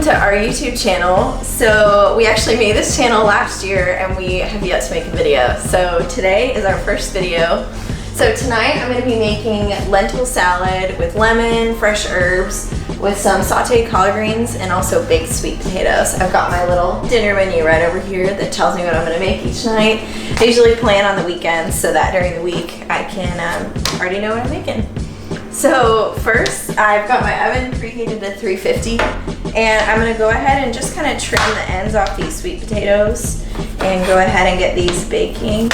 to our YouTube channel. So we actually made this channel last year and we have yet to make a video. So today is our first video. So tonight I'm going to be making lentil salad with lemon, fresh herbs, with some sauteed collard greens and also baked sweet potatoes. I've got my little dinner menu right over here that tells me what I'm going to make each night. I usually plan on the weekends so that during the week I can already know what I'm making. So first, I've got my oven preheated to 350, and I'm gonna go ahead and just kind of trim the ends off these sweet potatoes and go ahead and get these baking.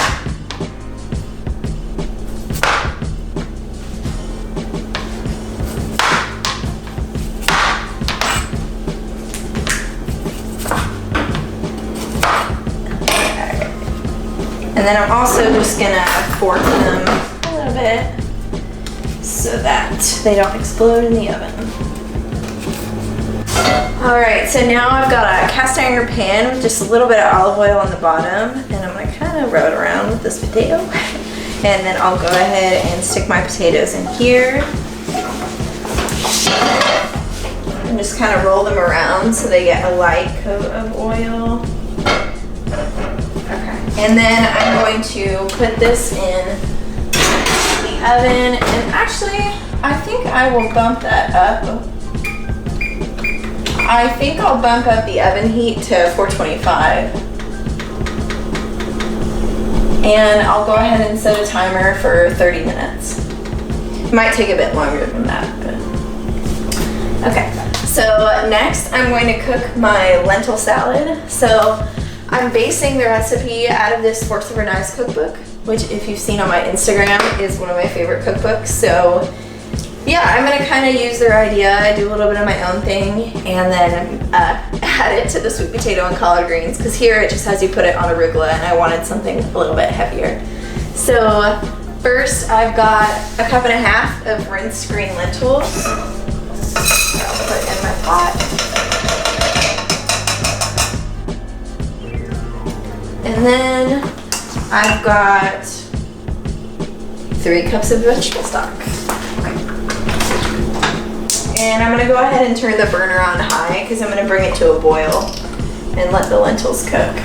And then I'm also just gonna fork them a little bit so that they don't explode in the oven. Alright, so now I've got a cast iron pan with just a little bit of olive oil on the bottom, and I'm going to kind of rub it around with this potato. And then I'll go ahead and stick my potatoes in here. And just kind of roll them around so they get a light coat of oil. Okay, and then I'm going to put this in oven, and actually I think I will bump that up. I think I'll bump up the oven heat to 425, and I'll go ahead and set a timer for 30 minutes. It might take a bit longer than that, but okay. So next I'm going to cook my lentil salad. So I'm basing the recipe out of this Forks Over Knives cookbook, which if you've seen on my Instagram is one of my favorite cookbooks. So yeah, I'm gonna kind of use their idea. I do a little bit of my own thing and then add it to the sweet potato and collard greens, because here it just has you put it on arugula and I wanted something a little bit heavier. So first I've got a cup and a half of rinsed green lentils. I'll put it in my pot. And then I've got 3 cups of vegetable stock. And I'm gonna go ahead and turn the burner on high because I'm gonna bring it to a boil and let the lentils cook.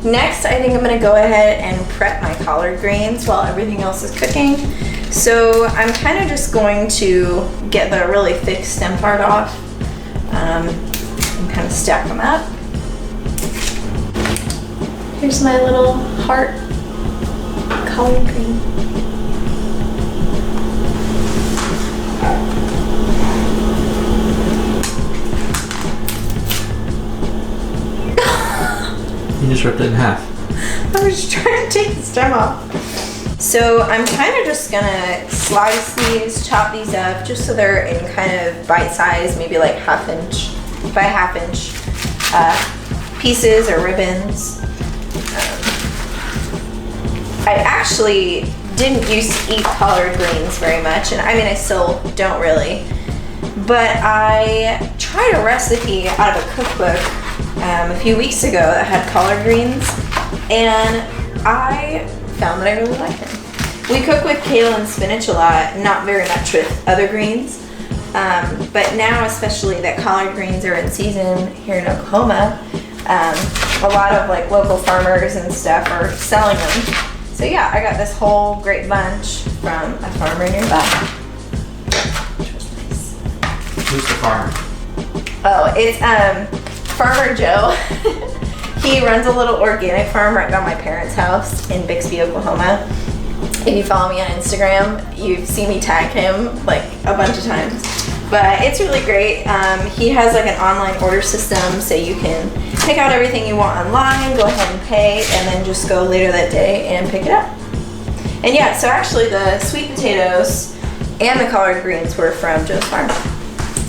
Next, I think I'm gonna go ahead and prep my collard greens while everything else is cooking. So I'm kind of just going to get the really thick stem part off and kind of stack them up. Here's my little heart collard green. You just ripped it in half. I was just trying to take the stem off. So I'm kind of just gonna slice these, chop these up, just so they're in kind of bite size, maybe like 1/2 inch by 1/2 inch pieces or ribbons. I actually didn't used to eat collard greens very much, and I mean I still don't really, but I tried a recipe out of a cookbook a few weeks ago that had collard greens, and I found that I really liked them. We cook with kale and spinach a lot, not very much with other greens, but now especially that collard greens are in season here in Oklahoma, a lot of like local farmers and stuff are selling them. So yeah, I got this whole great bunch from a farmer nearby, which was nice. Who's the farmer? Oh, it's Farmer Joe. He runs a little organic farm right by my parents' house in Bixby, Oklahoma. If you follow me on Instagram, you've seen me tag him like a bunch of times. But it's really great. He has like an online order system, so you can pick out everything you want online, go ahead and pay, and then just go later that day and pick it up. And yeah, so actually the sweet potatoes and the collard greens were from Joe's farm.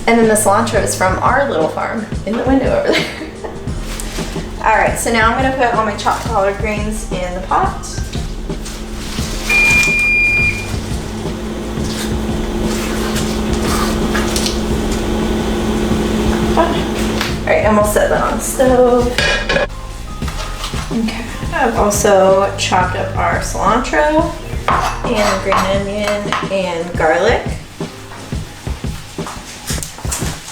And then the cilantro is from our little farm in the window over there. All right, so now I'm gonna put all my chopped collard greens in the pot. All right, and we'll set that on the stove. Okay, I've also chopped up our cilantro and green onion and garlic.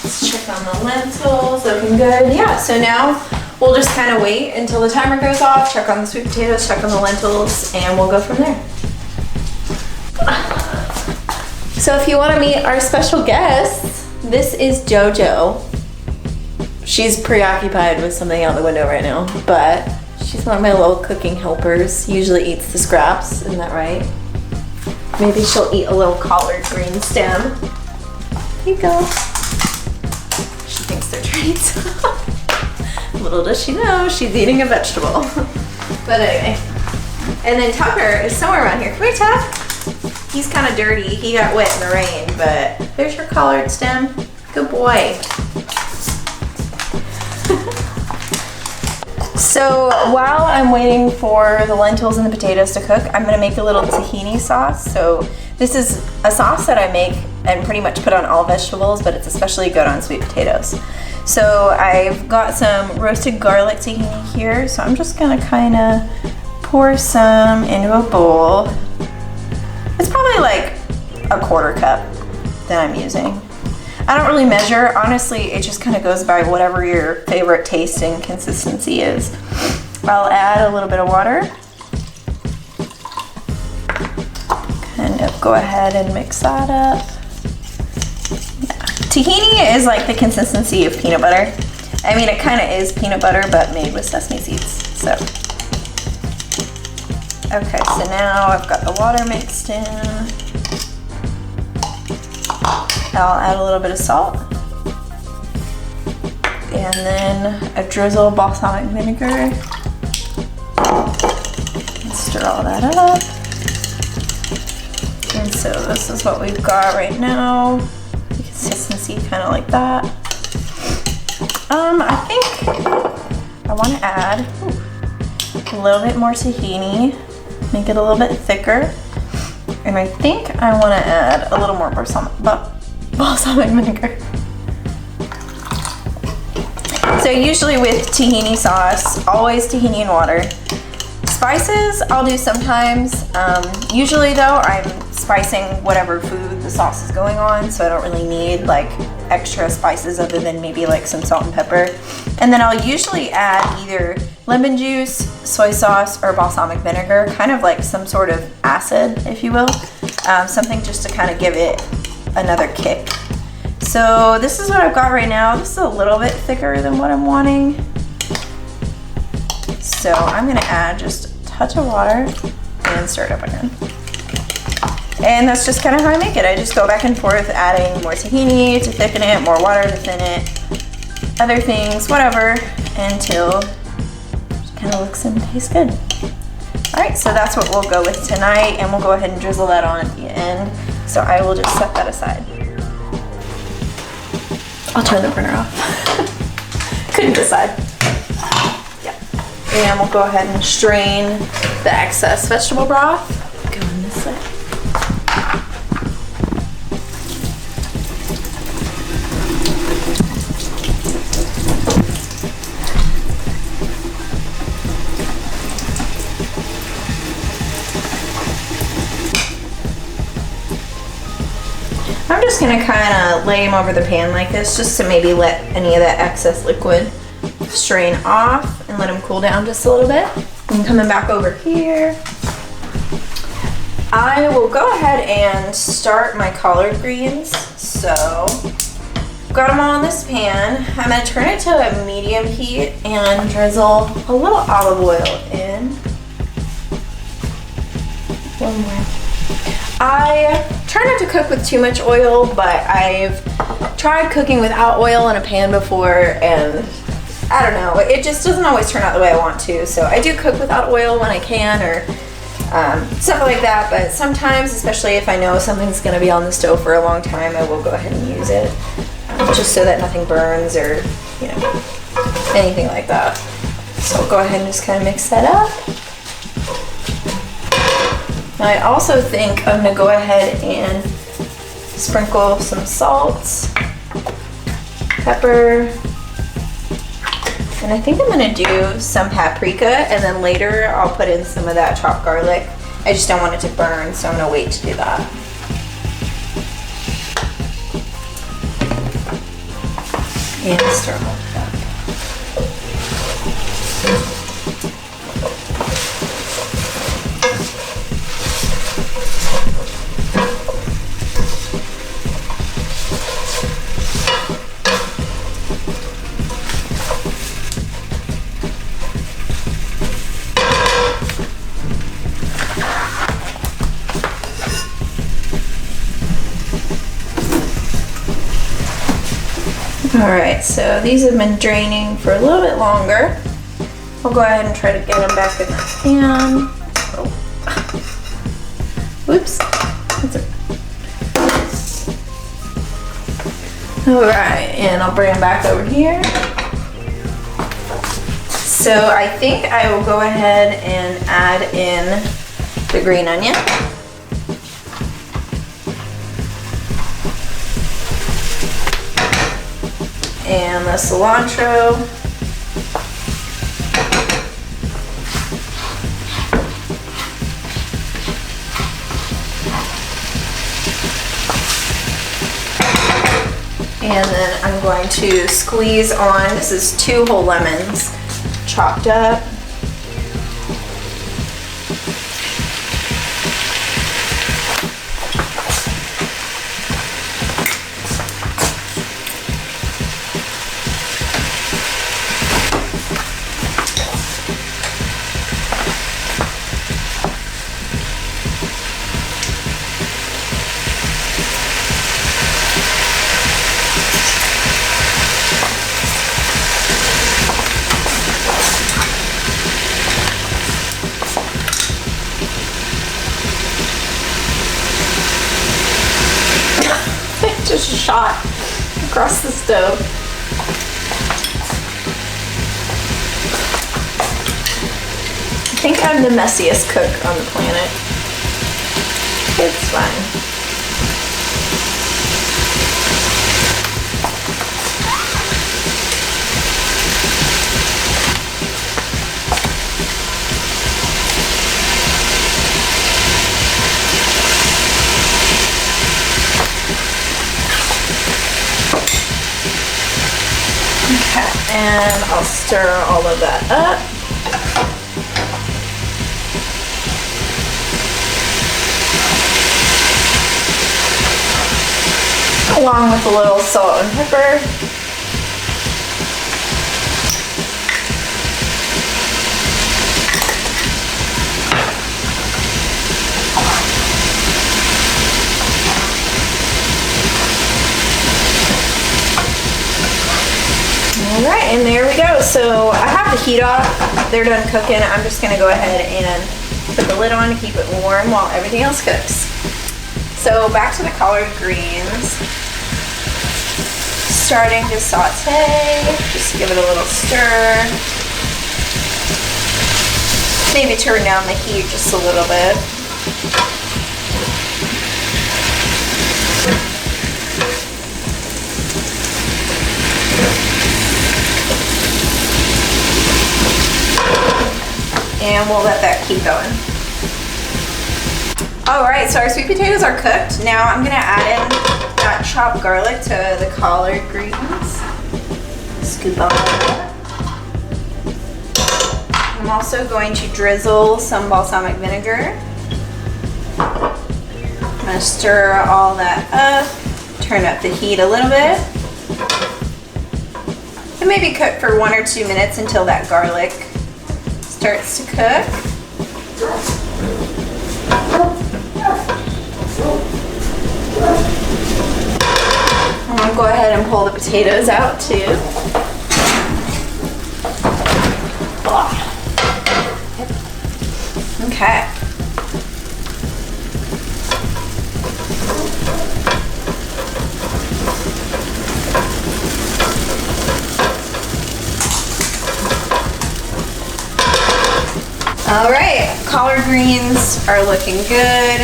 Let's check on on the lentils, looking good. Yeah, so now we'll just kind of wait until the timer goes off, check on the sweet potatoes, check on the lentils, and we'll go from there. So if you want to meet our special guest, this is JoJo. She's preoccupied with something out the window right now, but she's one of my little cooking helpers. Usually eats the scraps, isn't that right? Maybe she'll eat a little collard green stem. Here you go. She thinks they're treats. Little does she know, she's eating a vegetable. But anyway. And then Tucker is somewhere around here. Come here, Tuck. He's kind of dirty. He got wet in the rain, but there's your collard stem. Good boy. So while I'm waiting for the lentils and the potatoes to cook, I'm gonna make a little tahini sauce. So this is a sauce that I make and pretty much put on all vegetables, but it's especially good on sweet potatoes. So I've got some roasted garlic tahini here. So I'm just gonna kinda pour some into a bowl. It's probably like a quarter cup that I'm using. I don't really measure. Honestly, it just kind of goes by whatever your favorite taste and consistency is. I'll add a little bit of water. Kind of go ahead and mix that up. Yeah. Tahini is like the consistency of peanut butter. I mean, it kind of is peanut butter, but made with sesame seeds. So, okay, so now I've got the water mixed in. I'll add a little bit of salt. And then a drizzle of balsamic vinegar. And stir all that up. And so this is what we've got right now. The consistency kind of like that. I think I want to add a little bit more tahini, make it a little bit thicker. And I think I want to add a little more balsamic vinegar. So usually with tahini sauce, always tahini and water. Spices I'll do sometimes. Usually though, I'm spicing whatever food the sauce is going on, so I don't really need like extra spices other than maybe like some salt and pepper. And then I'll usually add either lemon juice, soy sauce, or balsamic vinegar, kind of like some sort of acid, if you will. Something just to kind of give it another kick. So this is what I've got right now. This is a little bit thicker than what I'm wanting. So I'm gonna add just a touch of water and stir it up again. And that's just kind of how I make it. I just go back and forth adding more tahini to thicken it, more water to thin it, other things, whatever, until it kind of looks and tastes good. All right, so that's what we'll go with tonight, and we'll go ahead and drizzle that on at the end. So I will just set that aside. I'll turn the burner off. Couldn't decide. Yeah. And we'll go ahead and strain the excess vegetable broth. Go in this way. I'm just gonna kind of lay them over the pan like this just to maybe let any of that excess liquid strain off and let them cool down just a little bit. I'm coming back over here. I will go ahead and start my collard greens. So, got them all in this pan. I'm gonna turn it to a medium heat and drizzle a little olive oil in. One more. I try not to cook with too much oil, but I've tried cooking without oil in a pan before, and I don't know, it just doesn't always turn out the way I want to. So I do cook without oil when I can, or stuff like that, but sometimes, especially if I know something's going to be on the stove for a long time, I will go ahead and use it, just so that nothing burns or, you know, anything like that. So I'll go ahead and just kind of mix that up. I also think I'm going to go ahead and sprinkle some salt, pepper, and I think I'm going to do some paprika, and then later I'll put in some of that chopped garlic. I just don't want it to burn, so I'm going to wait to do that. And stir all of that. Alright, so these have been draining for a little bit longer. I'll go ahead and try to get them back in the pan. Oh. Whoops. Alright, and I'll bring them back over here. So I think I will go ahead and add in the green onion. And the cilantro. And then I'm going to squeeze on, this is 2 whole lemons chopped up. Just shot across the stove. I think I'm the messiest cook on the planet. It's fine. And I'll stir all of that up. Along with a little salt and pepper. Alright, and there we go. So I have the heat off. They're done cooking. I'm just going to go ahead and put the lid on to keep it warm while everything else cooks. So back to the collard greens. Starting to saute. Just give it a little stir. Maybe turn down the heat just a little bit. And we'll let that keep going. Alright, so our sweet potatoes are cooked. Now I'm gonna add in that chopped garlic to the collard greens. Scoop all of that. I'm also going to drizzle some balsamic vinegar. I'm gonna stir all that up, turn up the heat a little bit. And maybe cook for 1 or 2 minutes until that garlic starts to cook. I'll go ahead and pull the potatoes out too. Okay. All right, collard greens are looking good.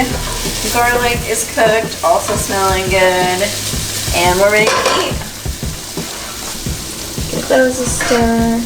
The garlic is cooked, also smelling good. And we're ready to eat. Give those a stir.